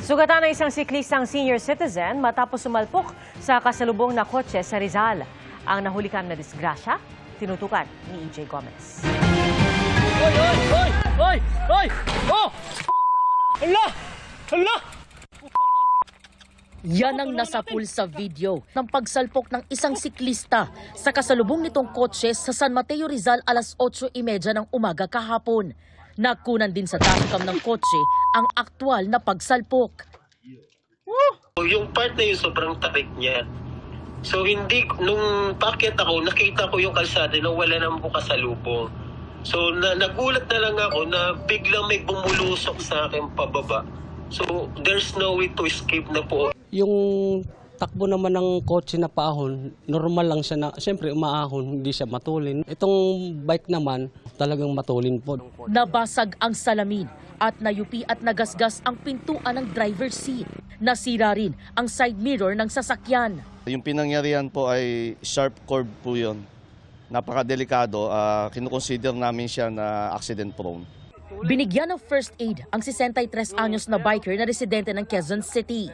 Sugatan ng isang siklistang senior citizen matapos sumalpok sa kasalubong na kotse sa Rizal. Ang nahulikan na disgrasya, tinutukan ni EJ Gomez. Hoy! Hoy! Hoy! Hoy! Oh! Hala! Hala! Yan ang nasapul sa video ng pagsalpok ng isang siklista sa kasalubong nitong kotse sa San Mateo, Rizal alas 8:30 ng umaga kahapon. Nakunan din sa dashcam ng kotse ang aktwal na pagsalpok. Yung part na yun sobrang tapik niya. So hindi, nung packet ako, nakita ko yung kalsada na wala nang kasalubong. So nagulat na lang ako na biglang may bumulusok sa akin pababa. So there's no way to escape na po. Yung takbo naman ng kotse na paahon, normal lang siya na, siyempre umaahon, hindi siya matulin. Itong bike naman, talagang matulin po. Nabasag ang salamin at nayupi at nagasgas ang pintuan ng driver's seat. Nasira rin ang side mirror ng sasakyan. Yung pinangyarihan po ay sharp curve po yun. Napakadelikado, kinukonsider namin siya na accident prone. Binigyan ng first aid ang 63 anyos na biker na residente ng Quezon City.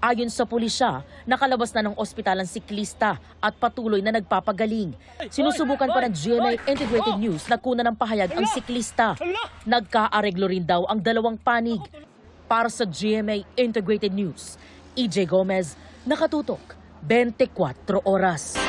Ayon sa pulisya, nakalabas na ng ospital ang siklista at patuloy na nagpapagaling. Sinusubukan pa ng GMA Integrated News na kunan ng pahayag ang siklista. Nagkaareglo rin daw ang dalawang panig. Para sa GMA Integrated News, EJ Gomez, nakatutok 24 oras.